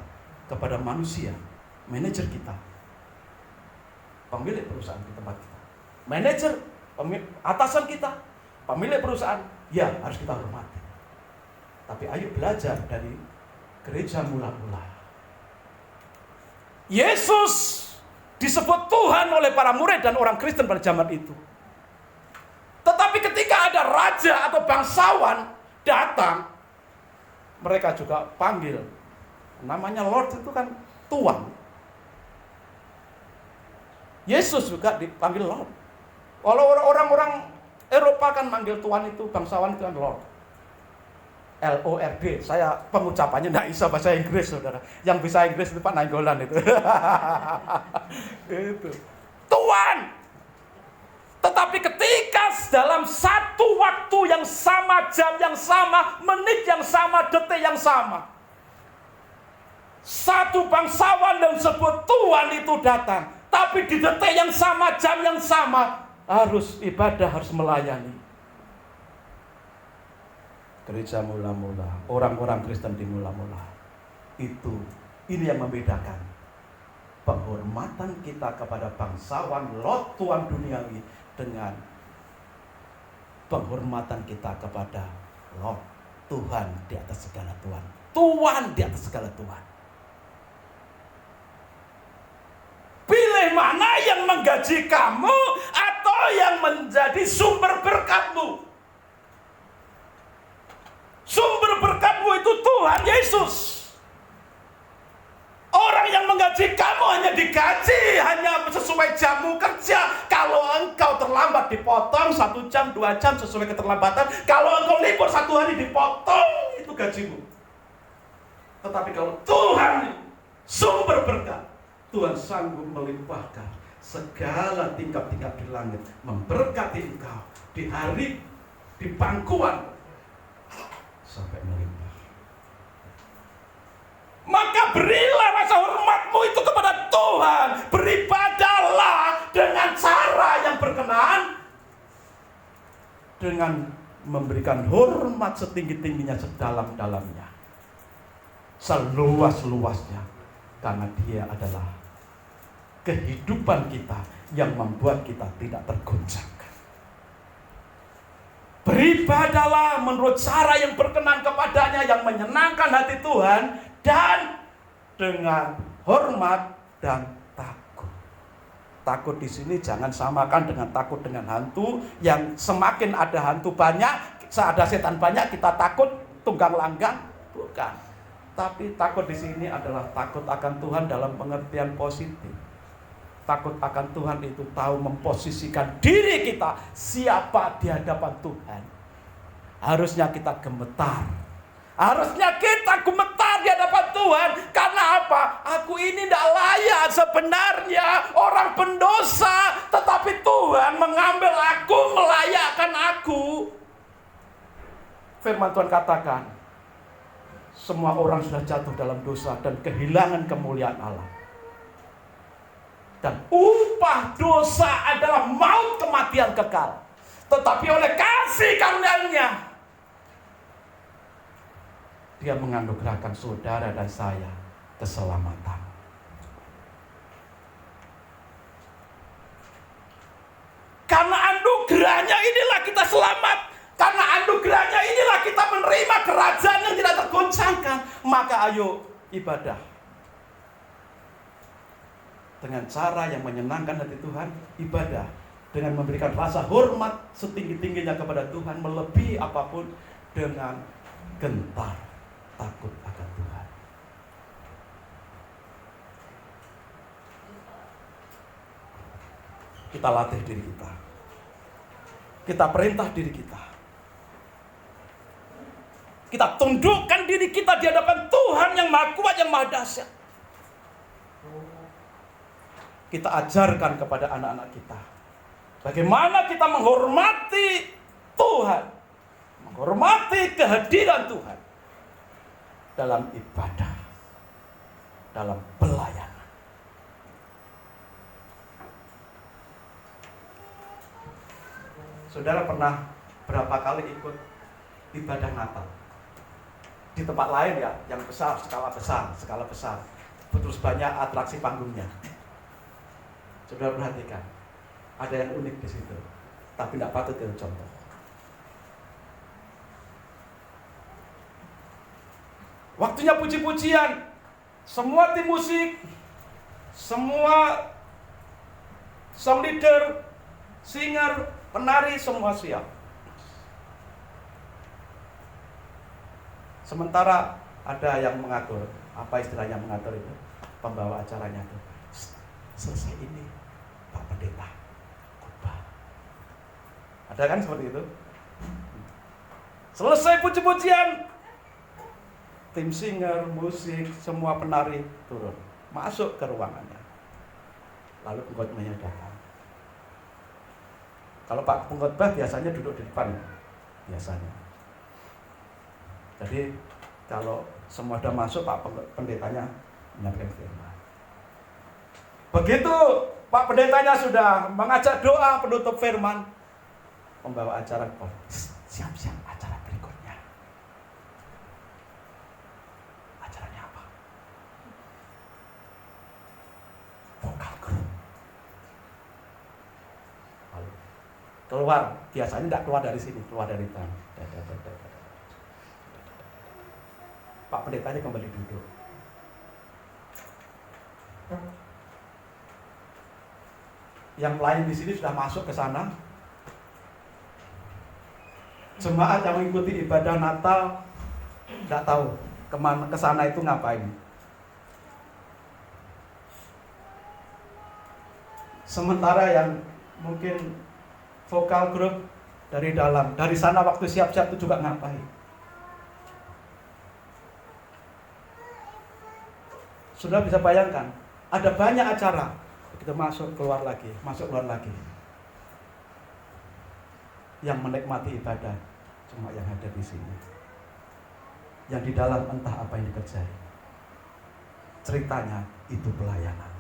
kepada manusia, manajer kita, pemilik perusahaan di tempat kita, manajer, atasan kita, pemilik perusahaan, ya harus kita hormati. Tapi ayo belajar dari gereja mula-mula. Yesus disebut Tuhan oleh para murid dan orang Kristen pada zaman itu. Tetapi ketika ada raja atau bangsawan datang, mereka juga panggil. Namanya Lord itu kan Tuan. Yesus juga dipanggil Lord. Kalau orang-orang Eropa kan manggil Tuan itu, bangsawan itu kan Lord. LORD. Saya pengucapannya nggak bisa bahasa Inggris, saudara. Yang bisa Inggris itu Pak Nainggolan itu. Itu. Tuhan. Tetapi ketika dalam satu waktu yang sama, jam yang sama, menit yang sama, detik yang sama, satu bangsawan yang disebut Tuhan itu datang. Tapi di detik yang sama, jam yang sama, harus ibadah, harus melayani. Gereja mula-mula, orang-orang Kristen di mula-mula. Ini yang membedakan penghormatan kita kepada bangsawan Lot Tuhan duniawi dengan penghormatan kita kepada Lot Tuhan di atas segala Tuhan. Tuhan di atas segala Tuhan. Pilih mana yang menggaji kamu atau yang menjadi sumber berkatmu. Sumber berkatmu itu Tuhan Yesus. Orang yang menggaji kamu hanya digaji, hanya sesuai jammu kerja. Kalau engkau terlambat dipotong 1 jam, 2 jam sesuai keterlambatan. Kalau engkau libur 1 hari dipotong, itu gajimu. Tetapi kalau Tuhan sumber berkat, Tuhan sanggup melimpahkan segala tingkap-tingkap di langit, memberkati engkau di hari, di pangkuan sampai melimpah. Maka berilah rasa hormatmu itu kepada Tuhan. Beribadahlah dengan cara yang berkenan, dengan memberikan hormat setinggi-tingginya, sedalam-dalamnya, seluas-luasnya, karena Dia adalah kehidupan kita yang membuat kita tidak tergoncang. Beribadahlah menurut cara yang berkenan kepadanya, yang menyenangkan hati Tuhan, dan dengan hormat dan takut. Takut di sini jangan samakan dengan takut dengan hantu, yang semakin ada hantu banyak, ada setan banyak, kita takut tunggang langgang. Bukan. Tapi takut di sini adalah takut akan Tuhan dalam pengertian positif. Takut akan Tuhan itu tahu memposisikan diri kita siapa di hadapan Tuhan. Harusnya kita gemetar. Harusnya kita gemetar di hadapan Tuhan. Karena apa? Aku ini tidak layak sebenarnya, orang pendosa. Tetapi Tuhan mengambil aku, melayakkan aku. Firman Tuhan katakan, semua orang sudah jatuh dalam dosa dan kehilangan kemuliaan Allah. Dan upah dosa adalah maut, kematian kekal. Tetapi oleh kasih karunia-Nya, Dia menganugerahkan saudara dan saya keselamatan. Karena anugerahnya inilah kita selamat. Karena anugerahnya inilah kita menerima kerajaan yang tidak tergoncangkan. Maka ayo ibadah dengan cara yang menyenangkan hati Tuhan. Ibadah dengan memberikan rasa hormat setinggi-tingginya kepada Tuhan, melebihi apapun, dengan gentar takut akan Tuhan. Kita latih diri kita. Kita perintah diri kita. Kita tundukkan diri kita di hadapan Tuhan yang Maha Kuat, yang Maha Dahsyat. Kita ajarkan kepada anak-anak kita bagaimana kita menghormati Tuhan, menghormati kehadiran Tuhan dalam ibadah, dalam pelayanan. Saudara pernah berapa kali ikut ibadah Natal? Di tempat lain ya, yang besar, skala besar. Terus banyak atraksi panggungnya. Saudara perhatikan, ada yang unik di situ, tapi tidak patut dicontoh. Waktunya puji-pujian, semua tim musik, semua song leader, singer, penari, semua siap. Sementara ada yang mengatur, apa istilahnya mengatur itu, pembawa acaranya itu. Selesai ini, Pak Pendeta, khotbah. Ada kan seperti itu? Selesai puji-pujian, tim singer, musik, semua penari turun, masuk ke ruangannya. Lalu pengkhotbahnya datang. Kalau Pak pengkhotbah biasanya duduk di depan, biasanya. Jadi kalau semua sudah masuk, Pak pendetanya menyampaikan firman. Begitu Pak pendetanya sudah mengajak doa penutup firman, pembawa acara siap-siap acara berikutnya. Acaranya apa? Vokal group. Lalu keluar, biasanya tidak keluar dari sini, keluar dari depan. Pak pendetanya kembali duduk. Yang lain di sini sudah masuk ke sana. Jemaat yang mengikuti ibadah Natal tidak tahu kemana ke sana itu ngapain. Sementara yang mungkin vokal grup dari dalam, dari sana waktu siap-siap itu juga ngapain. Sudah bisa bayangkan, ada banyak acara. Kita masuk keluar lagi, masuk keluar lagi. Yang menikmati ibadah cuma yang ada di sini. Yang di dalam entah apa yang dikerjai. Ceritanya itu pelayanan.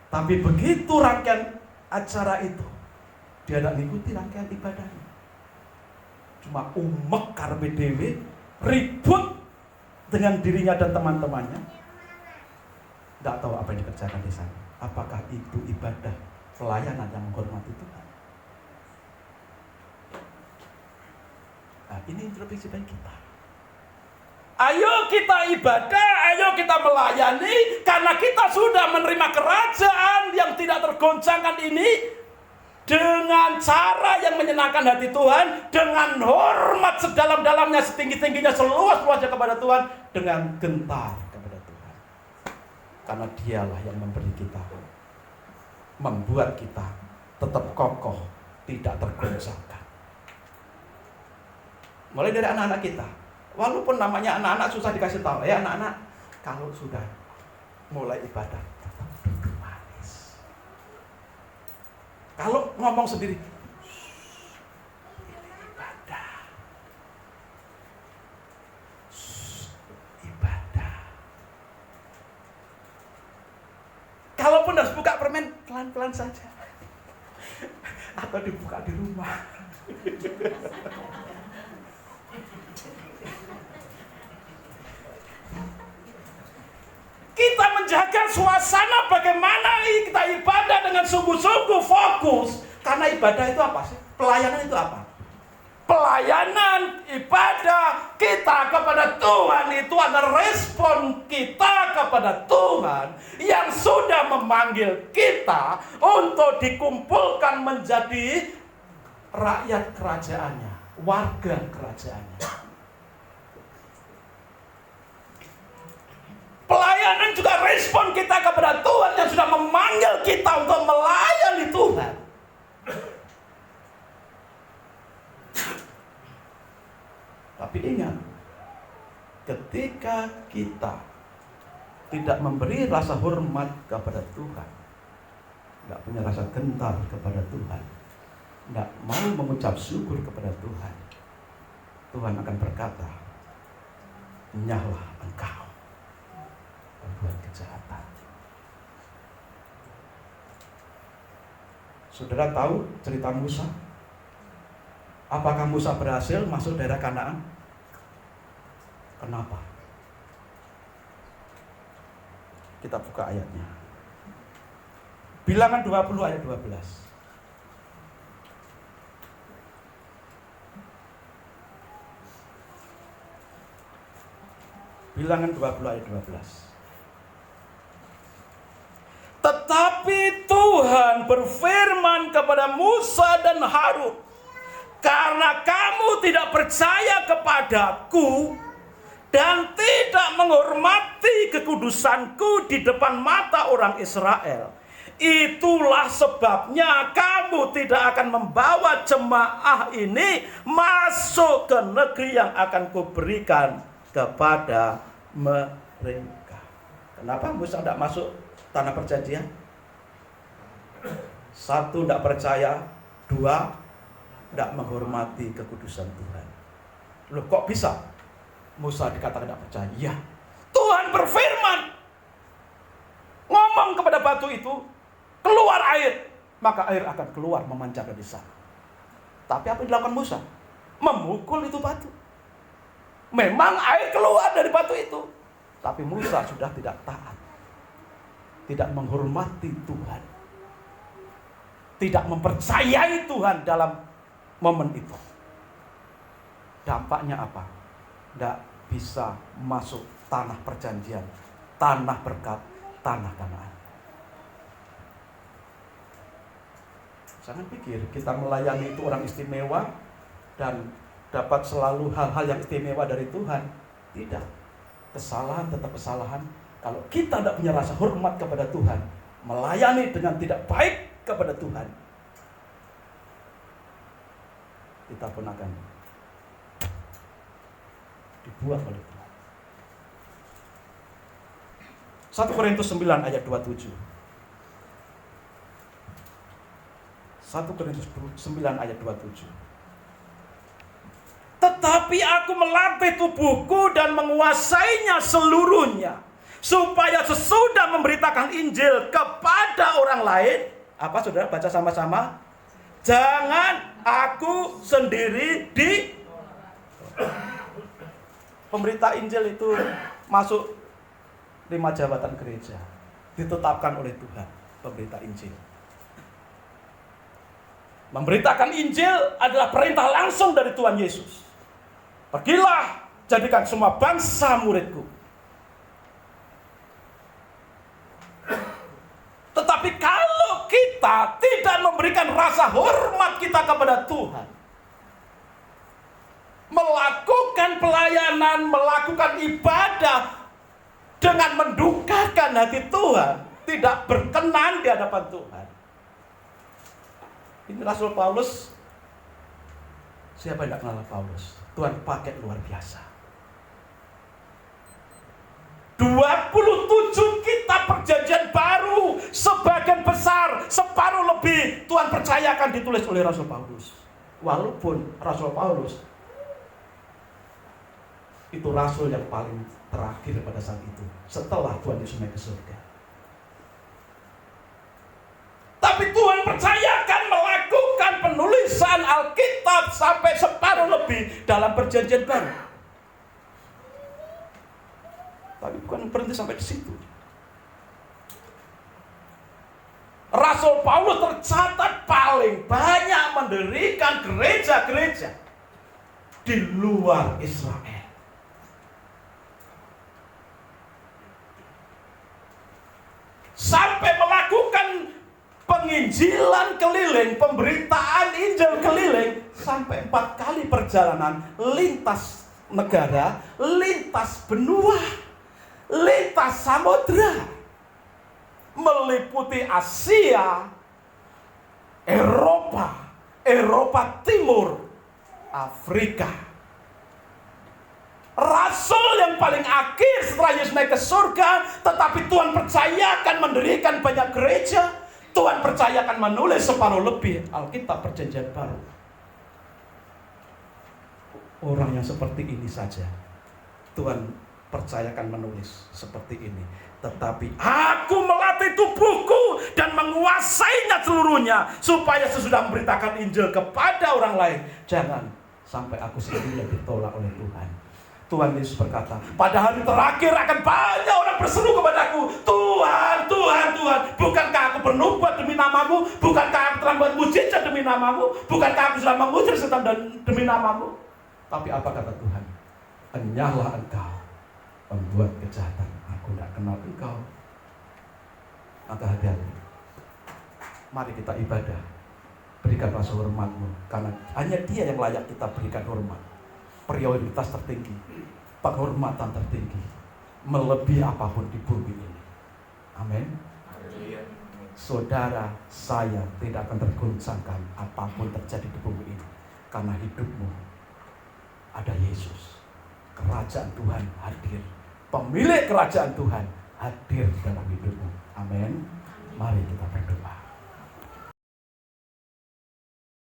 Tapi begitu rangkaian acara itu, dia tidak mengikuti rangkaian ibadahnya. Cuma umek karpe dewe, ribut dengan dirinya dan teman-temannya. Tidak tahu apa yang dikerjakan di sana. Apakah itu ibadah pelayanan yang menghormati Tuhan? Nah, ini introspeksi bagi kita. Ayo kita ibadah, ayo kita melayani, karena kita sudah menerima kerajaan yang tidak tergoncangkan ini dengan cara yang menyenangkan hati Tuhan, dengan hormat sedalam-dalamnya, setinggi-tingginya, seluas-luasnya kepada Tuhan, dengan gentar kepada Tuhan. Karena dialah yang memberi kita, membuat kita tetap kokoh, tidak tergoncangkan. Mulai dari anak-anak kita. Walaupun namanya anak-anak susah dikasih tahu. Ya anak-anak, kalau sudah mulai ibadah, tetap duduk manis. Kalau ngomong sendiri, ini ibadah. Ibadah. Kalaupun harus buka permen, pelan-pelan saja. Atau dibuka di rumah. Kita menjaga suasana bagaimana kita ibadah dengan sungguh-sungguh fokus. Karena ibadah itu apa sih? Pelayanan itu apa? Pelayanan, ibadah kita kepada Tuhan itu adalah respon kita kepada Tuhan yang sudah memanggil kita untuk dikumpulkan menjadi rakyat kerajaannya, warga kerajaannya. Pelayanan juga respon kita kepada Tuhan yang sudah memanggil kita untuk melayani Tuhan. Tapi ingat, ketika kita tidak memberi rasa hormat kepada Tuhan, tidak punya rasa gentar kepada Tuhan, tidak mau mengucap syukur kepada Tuhan, Tuhan akan berkata, "Nyahlah engkau buat kejahatan." Saudara tahu cerita Musa? Apakah Musa berhasil masuk daerah Kanaan? Kenapa? Kita buka ayatnya. Bilangan 20 ayat 12. Bilangan 20 ayat 12. Tetapi Tuhan berfirman kepada Musa dan Harun, "Karena kamu tidak percaya kepadaku dan tidak menghormati kekudusanku di depan mata orang Israel, itulah sebabnya kamu tidak akan membawa jemaah ini masuk ke negeri yang akan kuberikan kepada mereka. Kenapa Musa tidak masuk tanah perjanjian? 1, tidak percaya. 2, tidak menghormati kekudusan Tuhan. Loh, kok bisa Musa dikatakan tidak percaya? Ya, Tuhan berfirman, ngomong kepada batu itu, keluar air, maka air akan keluar memancar dari sana. Tapi apa yang dilakukan Musa? Memukul itu batu. Memang air keluar dari batu itu, tapi Musa sudah tidak taat, tidak menghormati Tuhan, tidak mempercayai Tuhan dalam momen itu. Dampaknya apa? Tidak bisa masuk tanah perjanjian, tanah berkat, tanah Kanaan. Jangan pikir kita melayani itu orang istimewa dan dapat selalu hal-hal yang istimewa dari Tuhan. Tidak. Kesalahan tetap kesalahan. Kalau kita tidak punya rasa hormat kepada Tuhan, melayani dengan tidak baik kepada Tuhan, kita pun akan dibuang oleh Tuhan. 1 Korintus 9 ayat 27. 1 Korintus 9 ayat 27. Tetapi aku melatih tubuhku dan menguasainya seluruhnya, supaya sesudah memberitakan Injil kepada orang lain, apa saudara baca sama-sama? Jangan aku sendiri di pemberita Injil itu masuk 5 jabatan gereja, ditetapkan oleh Tuhan pemberita Injil. Memberitakan Injil adalah perintah langsung dari Tuhan Yesus. Pergilah, jadikan semua bangsa muridku. Tetapi kalau kita tidak memberikan rasa hormat kita kepada Tuhan, melakukan pelayanan, melakukan ibadah dengan mendukakan hati Tuhan, tidak berkenan di hadapan Tuhan. Ini Rasul Paulus. Siapa yang tidak kenal Paulus? Tuhan pakai luar biasa. 27 kitab perjanjian baru, sebagian besar, separuh lebih Tuhan percayakan ditulis oleh Rasul Paulus. Walaupun Rasul Paulus itu rasul yang paling terakhir pada saat itu, setelah Tuhan Yesus naik ke surga. Tapi Tuhan percayakan melakukan penulisan Alkitab sampai separuh lebih dalam perjanjian baru. Tapi bukan berhenti sampai di situ. Rasul Paulus tercatat paling banyak mendirikan gereja-gereja di luar Israel. Sampai melakukan penginjilan keliling, pemberitaan Injil keliling, sampai 4 kali perjalanan lintas negara, lintas benua, lintas samudra, meliputi Asia, Eropa Timur, Afrika. Rasul yang paling akhir setelah Yesus naik ke surga, tetapi Tuhan percayakan mendirikan banyak gereja, Tuhan percayakan menulis separuh lebih Alkitab perjanjian baru. Orang yang seperti ini saja Tuhan percayakan menulis seperti ini. Tetapi aku melatih tubuhku dan menguasainya seluruhnya, supaya sesudah memberitakan Injil kepada orang lain, jangan sampai aku sendiri yang ditolak oleh Tuhan. Tuhan Yesus berkata, pada hari terakhir akan banyak orang berseru kepadaku, Tuhan, Tuhan, Tuhan, bukankah aku bernubuat demi namamu? Bukankah aku telah membuat mujizat demi namamu? Bukankah aku sudah mengusir setan demi namamu? Tapi apa kata Tuhan? Enyahlah engkau, pembuat kejahatan, aku tidak kenal engkau. Maka hati-hati. Mari kita ibadah, berikan rasa hormatmu, karena hanya Dia yang layak kita berikan hormat. Prioritas tertinggi, penghormatan tertinggi, melebihi apapun di bumi ini. Amin. Saudara, saya tidak akan tergoncangkan apapun terjadi di bumi ini, karena hidupmu ada Yesus. kerajaan Tuhan hadir. Pemilik kerajaan Tuhan hadir dalam hidupmu. Amin. Mari kita berdoa.